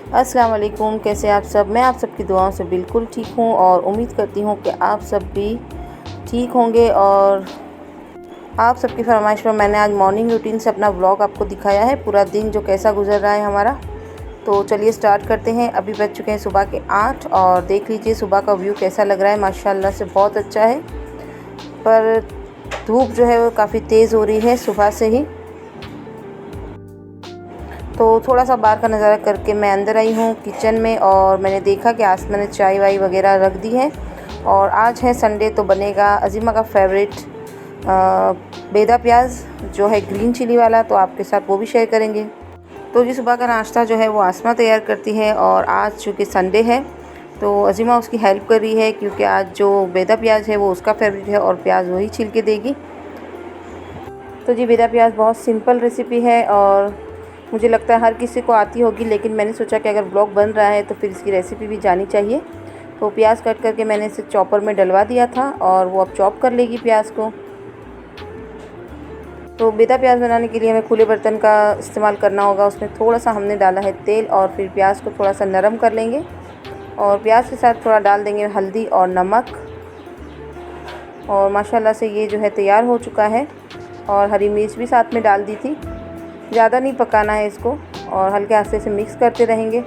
अस्सलाम वालेकुम, कैसे आप सब। मैं आप सबकी दुआओं से बिल्कुल ठीक हूँ और उम्मीद करती हूँ कि आप सब भी ठीक होंगे। और आप सबकी फरमाइश पर मैंने आज मॉर्निंग रूटीन से अपना व्लॉग आपको दिखाया है, पूरा दिन जो कैसा गुजर रहा है हमारा। तो चलिए स्टार्ट करते हैं। अभी बज चुके हैं सुबह के 8 और देख लीजिए सुबह का व्यू कैसा लग रहा है। माशाल्लाह से बहुत अच्छा है, पर धूप जो है वो काफ़ी तेज़ हो रही है सुबह से ही। तो थोड़ा सा बाहर का नज़ारा करके मैं अंदर आई हूँ किचन में, और मैंने देखा कि आसमा ने चाय वाई वगैरह रख दी है। और आज है संडे, तो बनेगा अजीमा का फेवरेट बेदा प्याज जो है ग्रीन चिली वाला, तो आपके साथ वो भी शेयर करेंगे। तो जी सुबह का नाश्ता जो है वो आसमा तैयार करती है, और आज चूँकि संडे है तो अजीमा उसकी हेल्प कर रही है, क्योंकि आज जो बेदा प्याज है वो उसका फेवरेट है और प्याज वही छिल के देगी। तो जी बेदा प्याज बहुत सिंपल रेसिपी है और मुझे लगता है हर किसी को आती होगी, लेकिन मैंने सोचा कि अगर ब्लॉग बन रहा है तो फिर इसकी रेसिपी भी जानी चाहिए। तो प्याज कट करके मैंने इसे चॉपर में डलवा दिया था और वो अब चॉप कर लेगी प्याज को। तो बेदा प्याज बनाने के लिए हमें खुले बर्तन का इस्तेमाल करना होगा। उसमें थोड़ा सा हमने डाला है तेल, और फिर प्याज को थोड़ा सा नरम कर लेंगे, और प्याज के साथ थोड़ा डाल देंगे हल्दी और नमक। और माशाल्लाह से ये जो है तैयार हो चुका है, और हरी मिर्च भी साथ में डाल दी थी। ज़्यादा नहीं पकाना है इसको, और हल्के आस्ते से मिक्स करते रहेंगे।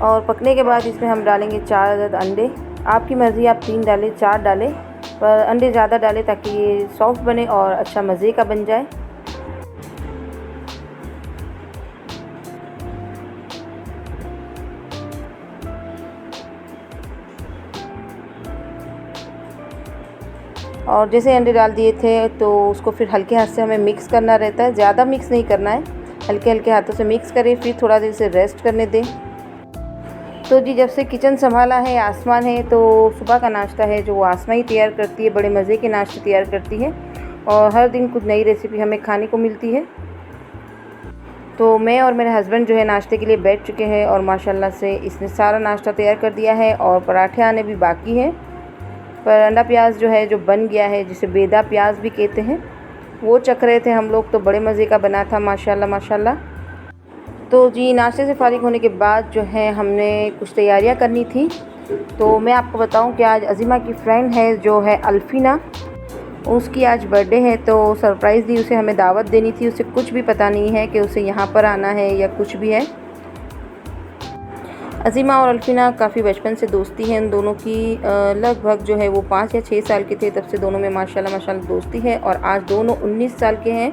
और पकने के बाद इसमें हम डालेंगे 4 अदद अंडे। आपकी मर्ज़ी, आप 3 डालें 4 डालें, पर अंडे ज़्यादा डालें ताकि ये सॉफ्ट बने और अच्छा मज़े का बन जाए। और जैसे अंडे डाल दिए थे तो उसको फिर हल्के हाथ से हमें मिक्स करना रहता है, ज़्यादा मिक्स नहीं करना है, हल्के हल्के हाथों से मिक्स करें, फिर थोड़ा देर से रेस्ट करने दें। तो जी जब से किचन संभाला है आसमान है, तो सुबह का नाश्ता है जो वो आसमा ही तैयार करती है। बड़े मज़े के नाश्ते तैयार करती है और हर दिन कुछ नई रेसिपी हमें खाने को मिलती है। तो मैं और मेरे हस्बैंड जो है नाश्ते के लिए बैठ चुके हैं, और माशाल्लाह से इसने सारा नाश्ता तैयार कर दिया है, और पराठे आने भी बाकी हैं। पर अंडा प्याज जो है जो बन गया है, जिसे बेदा प्याज भी कहते हैं, वो चख रहे थे हम लोग। तो बड़े मज़े का बना था माशाल्लाह माशाल्लाह। तो जी नाश्ते से फ़ारिग होने के बाद जो है हमने कुछ तैयारियां करनी थी। तो मैं आपको बताऊं कि आज अजीमा की फ्रेंड है जो है अल्फीना, उसकी आज बर्थडे है। तो सरप्राइज़ दी, उसे हमें दावत देनी थी। उसे कुछ भी पता नहीं है कि उसे यहाँ पर आना है या कुछ भी है। अजीमा और अल्फीना काफ़ी बचपन से दोस्ती है उन दोनों की। लगभग जो है वो 5 या 6 साल के थे, तब से दोनों में माशाल्लाह माशाल्लाह दोस्ती है, और आज दोनों 19 साल के हैं।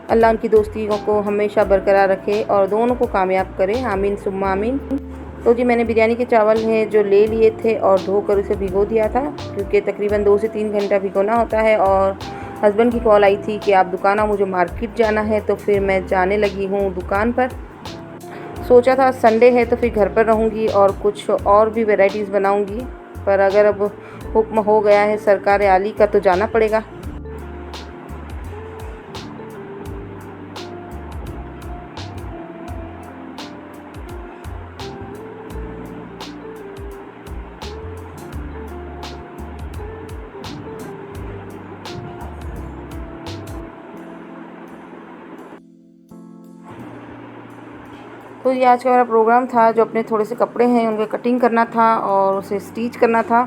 अल्लाह उनकी दोस्तियों को हमेशा बरकरार रखे और दोनों को कामयाब करे, आमीन सुम्मा आमीन। तो जी मैंने बिरयानी के चावल हैं जो ले लिए थे और धोकर उसे भिगो दिया था, क्योंकि तकरीबन 2 से 3 घंटा भिगोना होता है। और हस्बैंड की कॉल आई थी कि आप दुकान आओ, मुझे मार्केट जाना है। तो फिर मैं जाने लगी हूँ दुकान पर। सोचा था संडे है तो फिर घर पर रहूँगी और कुछ और भी वैरायटीज़ बनाऊँगी, पर अगर अब हुक्म हो गया है सरकार आली का तो जाना पड़ेगा। तो ये आज का मेरा प्रोग्राम था, जो अपने थोड़े से कपड़े हैं उनके कटिंग करना था और उसे स्टिच करना था,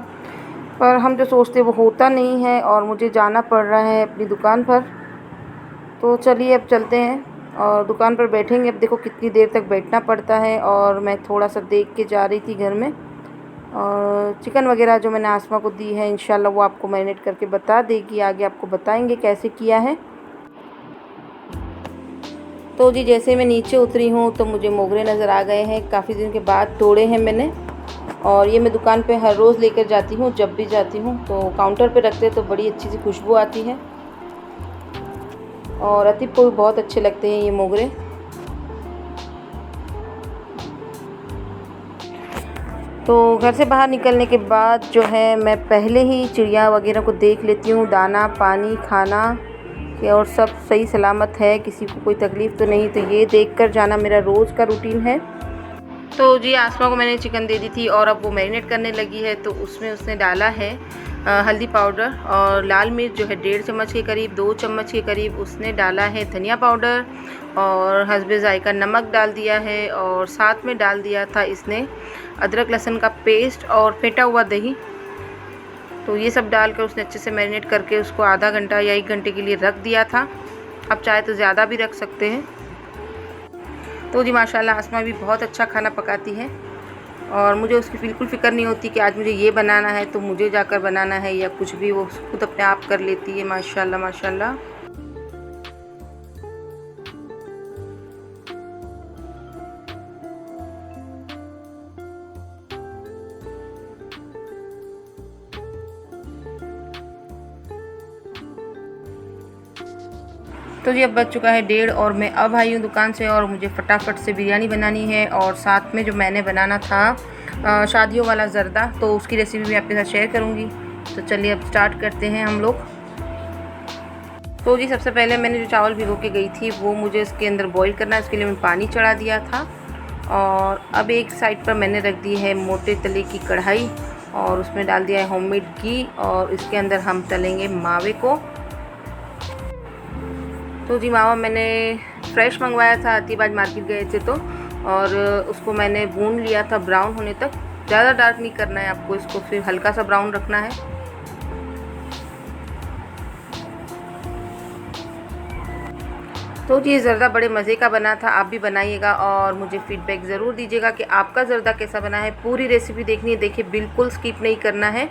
पर हम जो सोचते वो होता नहीं है और मुझे जाना पड़ रहा है अपनी दुकान पर। तो चलिए अब चलते हैं और दुकान पर बैठेंगे। अब देखो कितनी देर तक बैठना पड़ता है, और मैं थोड़ा सा देख के जा रही थी घर में। और चिकन वगैरह जो मैंने आसमा को दी है, इंशाल्लाह वो आपको मैरिनेट करके बता देगी, आगे आपको बताएंगे कैसे किया है। तो जी जैसे मैं नीचे उतरी हूँ तो मुझे मोगरे नज़र आ गए हैं, काफ़ी दिन के बाद तोड़े हैं मैंने। और ये मैं दुकान पे हर रोज़ लेकर जाती हूँ, जब भी जाती हूँ तो काउंटर पे रखते तो बड़ी अच्छी सी खुशबू आती है, और अतीब को भी बहुत अच्छे लगते हैं ये मोगरे। तो घर से बाहर निकलने के बाद जो है मैं पहले ही चिड़िया वगैरह को देख लेती हूँ, दाना पानी खाना कि और सब सही सलामत है, किसी को कोई तकलीफ़ तो नहीं। तो ये देखकर जाना मेरा रोज़ का रूटीन है। तो जी आसमा को मैंने चिकन दे दी थी और अब वो मैरिनेट करने लगी है। तो उसमें उसने डाला है हल्दी पाउडर और लाल मिर्च जो है 1.5 चम्मच के करीब, 2 चम्मच के करीब उसने डाला है धनिया पाउडर और हस्बे जायका नमक डाल दिया है। और साथ में डाल दिया था इसने अदरक लहसुन का पेस्ट और फेंटा हुआ दही। तो ये सब डालकर उसने अच्छे से मैरिनेट करके उसको आधा घंटा या 1 घंटे के लिए रख दिया था। आप चाहे तो ज़्यादा भी रख सकते हैं। तो जी माशाल्लाह आसमा भी बहुत अच्छा खाना पकाती है और मुझे उसकी बिल्कुल फ़िक्र नहीं होती कि आज मुझे ये बनाना है तो मुझे जाकर बनाना है या कुछ भी, वो खुद अपने आप कर लेती है माशाल्लाह माशाल्लाह। तो जी अब बज चुका है 1:30 और मैं अब आई हूँ दुकान से और मुझे फटाफट से बिरयानी बनानी है। और साथ में जो मैंने बनाना था शादियों वाला ज़र्दा, तो उसकी रेसिपी भी आपके साथ शेयर करूँगी। तो चलिए अब स्टार्ट करते हैं हम लोग। तो जी सबसे पहले मैंने जो चावल भिगो के गई थी वो मुझे इसके अंदर बॉईल करना है, इसके लिए मैं पानी चढ़ा दिया था। और अब एक साइड पर मैंने रख दी है मोटे तले की कढ़ाई और उसमें डाल दिया है होममेड घी और इसके अंदर हम तलेंगे मावे को। तो जी मावा मैंने फ्रेश मंगवाया था, अतीबाज मार्केट गए थे तो, और उसको मैंने भून लिया था ब्राउन होने तक। ज़्यादा डार्क नहीं करना है आपको इसको, फिर हल्का सा ब्राउन रखना है। तो जी ज़र्दा बड़े मज़े का बना था, आप भी बनाइएगा और मुझे फीडबैक ज़रूर दीजिएगा कि आपका ज़र्दा कैसा बना है। पूरी रेसिपी देखनी है, देखिए बिल्कुल स्किप नहीं करना है।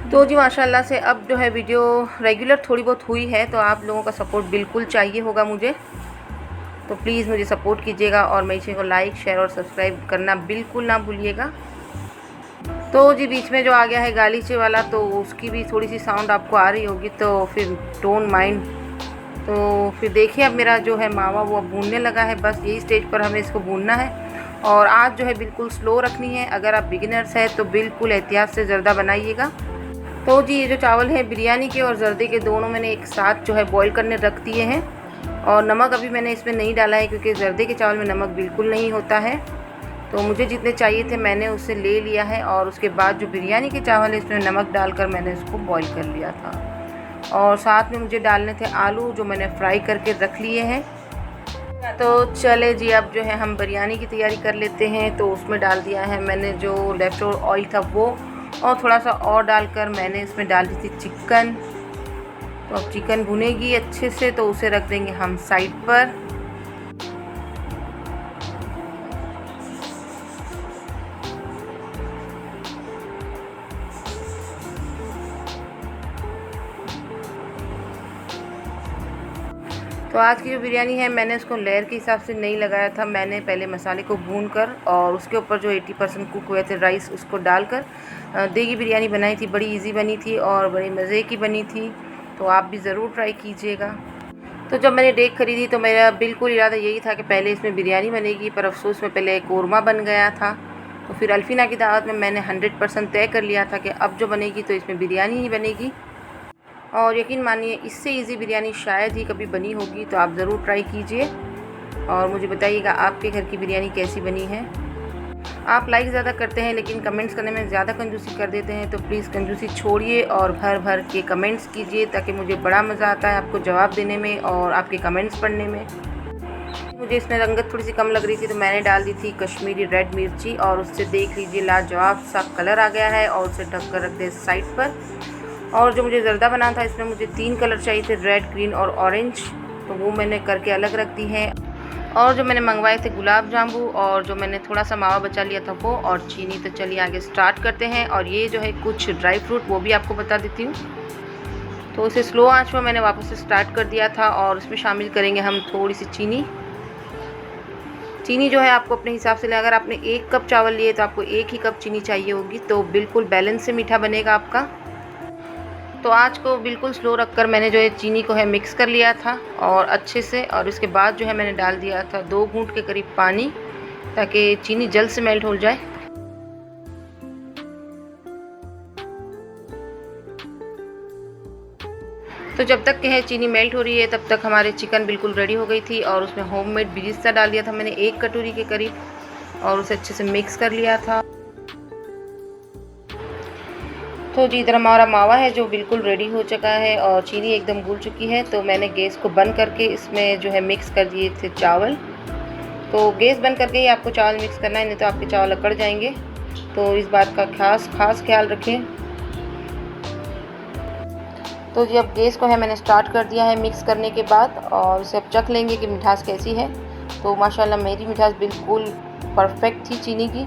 तो जी माशाल्लाह से अब जो है वीडियो रेगुलर थोड़ी बहुत हुई है, तो आप लोगों का सपोर्ट बिल्कुल चाहिए होगा मुझे, तो प्लीज़ मुझे सपोर्ट कीजिएगा और मेरे चैनल को लाइक शेयर और सब्सक्राइब करना बिल्कुल ना भूलिएगा। तो जी बीच में जो आ गया है गालीचे वाला, तो उसकी भी थोड़ी सी साउंड आपको आ रही होगी, तो फिर डोंट माइंड। तो फिर देखिए अब मेरा जो है मावा वो भूनने लगा है, बस यही स्टेज पर हमें इसको भूनना है। और आज जो है बिल्कुल स्लो रखनी है। अगर आप बिगिनर्स हैं तो बिल्कुल एहतियात से ज़र्दा बनाइएगा। तो जी ये जो चावल है बिरयानी के और ज़र्दे के दोनों मैंने एक साथ जो है बॉईल करने रख दिए हैं। और नमक अभी मैंने इसमें नहीं डाला है क्योंकि ज़र्दे के चावल में नमक बिल्कुल नहीं होता है। तो मुझे जितने चाहिए थे मैंने उससे ले लिया है। और उसके बाद जो बिरयानी के चावल है इसमें नमक डालकर मैंने इसको बॉईल कर लिया था। और साथ में मुझे डालने थे आलू जो मैंने फ्राई करके रख लिए हैं। तो चले जी अब जो है हम बिरयानी की तैयारी कर लेते हैं। तो उसमें डाल दिया है मैंने जो लेफ्ट ओवर ऑयल था वो, और थोड़ा सा और डालकर मैंने इसमें डाल दी थी चिकन। तो अब चिकन भुनेगी अच्छे से, तो उसे रख देंगे हम साइड पर। तो आज की जो बिरयानी है मैंने इसको लेयर के हिसाब से नहीं लगाया था। मैंने पहले मसाले को भूनकर और उसके ऊपर जो 80% कुक हुए थे राइस उसको डालकर देगी बिरयानी बनाई थी। बड़ी इजी बनी थी और बड़े मज़े की बनी थी, तो आप भी ज़रूर ट्राई कीजिएगा। तो जब मैंने डेग खरीदी तो मेरा बिल्कुल इरादा यही था कि पहले इसमें बिरयानी बनेगी, पर अफसोस में पहले कोरमा बन गया था। तो फिर अल्फीना की दावत में मैंने 100% तय कर लिया था कि अब जो बनेगी तो इसमें बिरयानी ही बनेगी। और यकीन मानिए इससे इजी बिरयानी शायद ही कभी बनी होगी, तो आप ज़रूर ट्राई कीजिए और मुझे बताइएगा आपके घर की बिरयानी कैसी बनी है। आप लाइक ज़्यादा करते हैं लेकिन कमेंट्स करने में ज़्यादा कंजूसी कर देते हैं, तो प्लीज़ कंजूसी छोड़िए और भर भर के कमेंट्स कीजिए, ताकि मुझे बड़ा मज़ा आता है आपको जवाब देने में और आपके कमेंट्स पढ़ने में। मुझे इसमें रंगत थोड़ी सी कम लग रही थी तो मैंने डाल दी थी कश्मीरी रेड मिर्ची, और उससे देख लीजिए लाजवाब सा कलर आ गया है। और उसे ढक कर रख दे साइड पर। और जो मुझे ज़र्दा बनाना था इसमें मुझे 3 कलर चाहिए थे, रेड, ग्रीन और ऑरेंज, तो वो मैंने करके अलग रख दी है। और जो मैंने मंगवाए थे गुलाब जामुन, और जो मैंने थोड़ा सा मावा बचा लिया था वो, और चीनी। तो चलिए आगे स्टार्ट करते हैं। और ये जो है कुछ ड्राई फ्रूट वो भी आपको बता देती हूँ। तो उसे स्लो आंच में मैंने वापस से स्टार्ट कर दिया था और उसमें शामिल करेंगे हम थोड़ी सी चीनी। चीनी जो है आपको अपने हिसाब से लें। अगर आपने 1 कप चावल लिए तो आपको 1 ही कप चीनी चाहिए होगी, तो बिल्कुल बैलेंस से मीठा बनेगा आपका। तो आँच को बिल्कुल स्लो रखकर मैंने जो है चीनी को है मिक्स कर लिया था और अच्छे से। और इसके बाद जो है मैंने डाल दिया था 2 घूंट के करीब पानी, ताकि चीनी जल्द से मेल्ट हो जाए। तो जब तक है चीनी मेल्ट हो रही है तब तक हमारे चिकन बिल्कुल रेडी हो गई थी। और उसमें होममेड बिरिस्ता डाल दिया था मैंने 1 कटोरी के करीब, और उसे अच्छे से मिक्स कर लिया था। तो जी इधर हमारा मावा है जो बिल्कुल रेडी हो चुका है और चीनी एकदम घुल चुकी है। तो मैंने गैस को बंद करके इसमें जो है मिक्स कर दिए थे चावल। तो गैस बंद करके ही आपको चावल मिक्स करना है, नहीं तो आपके चावल अकड़ जाएंगे। तो इस बात का खास ख्याल रखें। तो जी अब गैस को है मैंने स्टार्ट कर दिया है मिक्स करने के बाद, और इसे अब चख लेंगे कि मिठास कैसी है। तो माशाल्लाह मेरी मिठास बिल्कुल परफेक्ट थी चीनी की।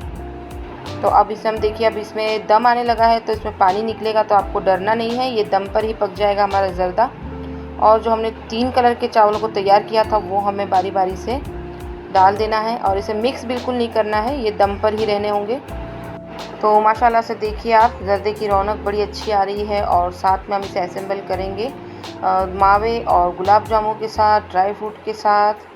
तो अब इसे हम देखिए, अब इसमें दम आने लगा है तो इसमें पानी निकलेगा, तो आपको डरना नहीं है, ये दम पर ही पक जाएगा हमारा ज़र्दा। और जो हमने 3 कलर के चावलों को तैयार किया था वो हमें बारी बारी से डाल देना है, और इसे मिक्स बिल्कुल नहीं करना है, ये दम पर ही रहने होंगे। तो माशाल्लाह से देखिए आप, ज़र्दे की रौनक बड़ी अच्छी आ रही है। और साथ में हम इसे असेंबल करेंगे मावे और गुलाब जामुन के साथ, ड्राई फ्रूट के साथ।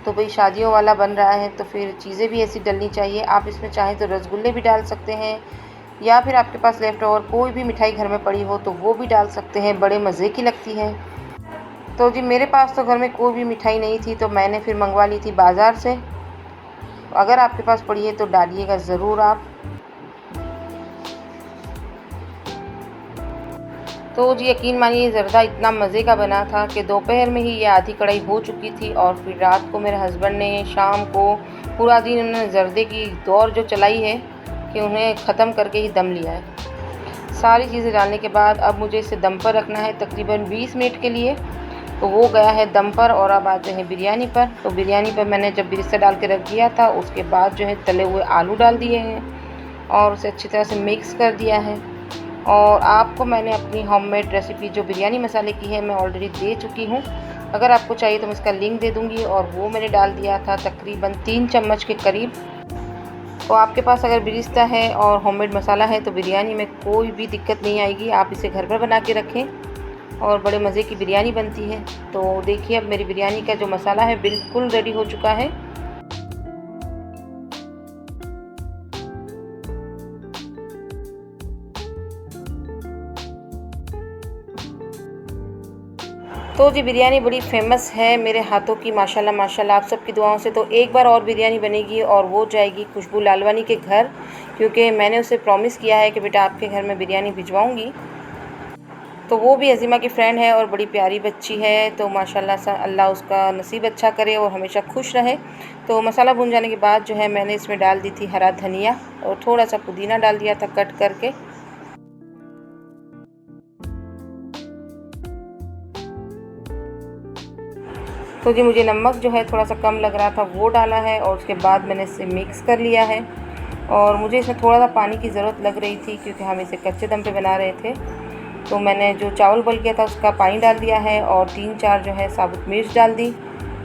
तो भाई शादियों वाला बन रहा है तो फिर चीज़ें भी ऐसी डलनी चाहिए। आप इसमें चाहें तो रसगुल्ले भी डाल सकते हैं, या फिर आपके पास लेफ्ट ओवर कोई भी मिठाई घर में पड़ी हो तो वो भी डाल सकते हैं, बड़े मज़े की लगती है। तो जी मेरे पास तो घर में कोई भी मिठाई नहीं थी, तो मैंने फिर मंगवा ली थी बाज़ार से। अगर आपके पास पड़ी है तो डालिएगा ज़रूर आप। तो जी यकीन मानिए ज़र्दा इतना मज़े का बना था कि दोपहर में ही ये आधी कढ़ाई हो चुकी थी, और फिर रात को मेरे हस्बैंड ने शाम को पूरा दिन उन्होंने ज़र्दे की दौर जो चलाई है कि उन्हें ख़त्म करके ही दम लिया है। सारी चीज़ें डालने के बाद अब मुझे इसे दम पर रखना है तकरीबन 20 मिनट के लिए। तो वो गया है दम पर, और अब आते हैं बिरयानी पर। तो बिरयानी पर मैंने जब बिरस्ता डाल के रख दिया था, उसके बाद जो है तले हुए आलू डाल दिए हैं और उसे अच्छी तरह से मिक्स कर दिया है। और आपको मैंने अपनी होममेड रेसिपी जो बिरयानी मसाले की है मैं ऑलरेडी दे चुकी हूँ। अगर आपको चाहिए तो मैं इसका लिंक दे दूँगी, और वो मैंने डाल दिया था तकरीबन 3 चम्मच के करीब। तो आपके पास अगर बिरिस्ता है और होममेड मसाला है तो बिरयानी में कोई भी दिक्कत नहीं आएगी। आप इसे घर पर बना के रखें और बड़े मज़े की बिरयानी बनती है। तो देखिए अब मेरी बिरयानी का जो मसाला है बिल्कुल रेडी हो चुका है। तो जी बिरयानी बड़ी फेमस है मेरे हाथों की माशाल्लाह माशाल्लाह। आप सबकी दुआओं से तो एक बार और बिरयानी बनेगी, और वो जाएगी खुशबू लालवानी के घर, क्योंकि मैंने उसे प्रॉमिस किया है कि बेटा आपके घर में बिरयानी भिजवाऊंगी। तो वो भी अज़ीमा की फ्रेंड है और बड़ी प्यारी बच्ची है। तो माशाल्लाह से अल्लाह उसका नसीब अच्छा करे और हमेशा खुश रहे। तो मसाला भून जाने के बाद जो है मैंने इसमें डाल दी थी हरा धनिया, और थोड़ा सा पुदीना डाल दिया था कट करके। तो जी मुझे नमक जो है थोड़ा सा कम लग रहा था, वो डाला है, और उसके बाद मैंने इसे मिक्स कर लिया है। और मुझे इसमें थोड़ा सा पानी की ज़रूरत लग रही थी क्योंकि हम इसे कच्चे दम पे बना रहे थे। तो मैंने जो चावल बॉईल किया था उसका पानी डाल दिया है, और 3-4 जो है साबुत मिर्च डाल दी,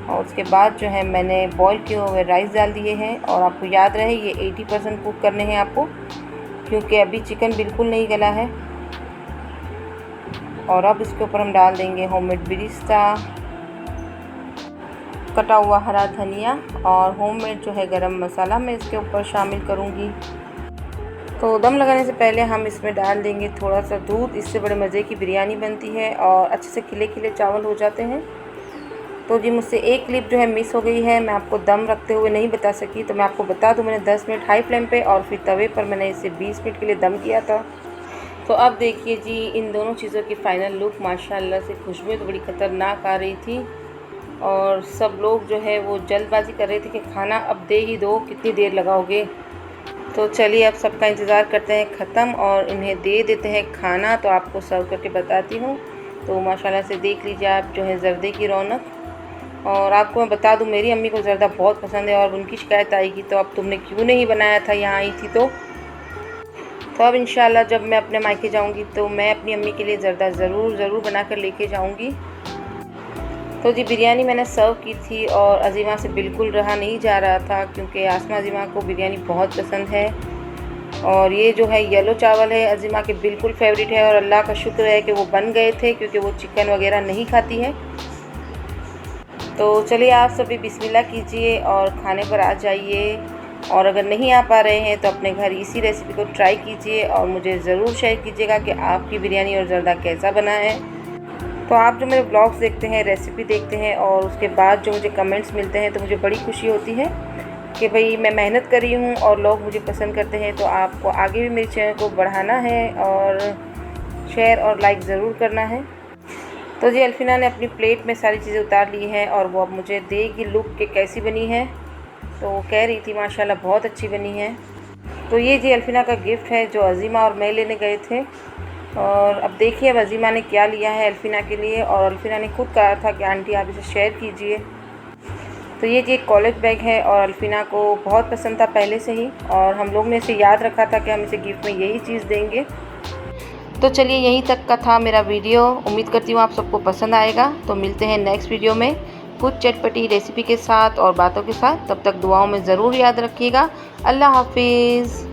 और उसके बाद जो है मैंने बॉईल किए हुए राइस डाल दिए हैं। और आपको याद रहे ये 80% कुक करने हैं आपको, क्योंकि अभी चिकन बिल्कुल नहीं गला है। और अब इसके ऊपर हम डाल देंगे होममेड बिरिस्ता, कटा हुआ हरा धनिया, और होममेड जो है गरम मसाला मैं इसके ऊपर शामिल करूँगी। तो दम लगाने से पहले हम इसमें डाल देंगे थोड़ा सा दूध, इससे बड़े मज़े की बिरयानी बनती है और अच्छे से खिले खिले चावल हो जाते हैं। तो जी मुझसे एक क्लिप जो है मिस हो गई है, मैं आपको दम रखते हुए नहीं बता सकी। तो मैं आपको बता दूं, मैंने 10 मिनट हाई फ्लेम पे और फिर तवे पर मैंने इसे 20 मिनट के लिए दम किया था। तो अब देखिए जी इन दोनों चीज़ों की फ़ाइनल लुक, माशाल्लाह से खुशबू तो बड़ी ख़तरनाक आ रही थी, और सब लोग जो है वो जल्दबाजी कर रहे थे कि खाना अब दे ही दो, कितनी देर लगाओगे। तो चलिए अब सबका इंतज़ार करते हैं ख़त्म और इन्हें दे देते हैं खाना। तो आपको सर्व करके बताती हूँ। तो माशाल्लाह से देख लीजिए आप जो है ज़र्दे की रौनक। और आपको मैं बता दूँ मेरी अम्मी को ज़र्दा बहुत पसंद है, और उनकी शिकायत आएगी तो अब तुमने क्यों नहीं बनाया था यहाँ आई थी। तो अब इंशाल्लाह जब मैं अपने मायके जाऊँगी तो मैं अपनी अम्मी के लिए ज़र्दा ज़रूर बना कर लेके जाऊँगी। तो जी बिरयानी मैंने सर्व की थी और अज़ीमा से बिल्कुल रहा नहीं जा रहा था, क्योंकि आसमा अज़ीमा को बिरयानी बहुत पसंद है। और ये जो है येलो चावल है अज़ीमा के बिल्कुल फेवरेट है, और अल्लाह का शुक्र है कि वो बन गए थे, क्योंकि वो चिकन वगैरह नहीं खाती है। तो चलिए आप सभी बिस्मिल्लाह कीजिए और खाने पर आ जाइए। और अगर नहीं आ पा रहे हैं तो अपने घर इसी रेसिपी को ट्राई कीजिए और मुझे ज़रूर शेयर कीजिएगा कि आपकी बिरयानी और ज़र्दा कैसा बना है। तो आप जो मेरे ब्लॉग्स देखते हैं, रेसिपी देखते हैं और उसके बाद जो मुझे कमेंट्स मिलते हैं तो मुझे बड़ी खुशी होती है। कि भाई मैं मेहनत कर रही हूँ और लोग मुझे पसंद करते हैं, तो आपको आगे भी मेरे चैनल को बढ़ाना है और शेयर और लाइक ज़रूर करना है। तो जी अल्फिना ने अपनी प्लेट में सारी चीज़ें उतार ली हैं और वो अब मुझे देगी लुक कि कैसी बनी है। तो वो कह रही थी माशाल्लाह बहुत अच्छी बनी है। तो ये जी अल्फिना का गिफ्ट है जो अज़ीमा और मैं लेने गए थे। और अब देखिए अब अज़ीमा ने क्या लिया है अल्फिना के लिए, और अल्फिना ने खुद कहा था कि आंटी आप इसे शेयर कीजिए। तो ये जी एक कॉलेज बैग है और अल्फिना को बहुत पसंद था पहले से ही, और हम लोग ने इसे याद रखा था कि हम इसे गिफ्ट में यही चीज़ देंगे। तो चलिए यहीं तक का था मेरा वीडियो। उम्मीद करती हूँ आप सबको पसंद आएगा। तो मिलते हैं नेक्स्ट वीडियो में कुछ चटपटी रेसिपी के साथ और बातों के साथ। तब तक दुआओं में ज़रूर याद रखिएगा। अल्लाह हाफिज़।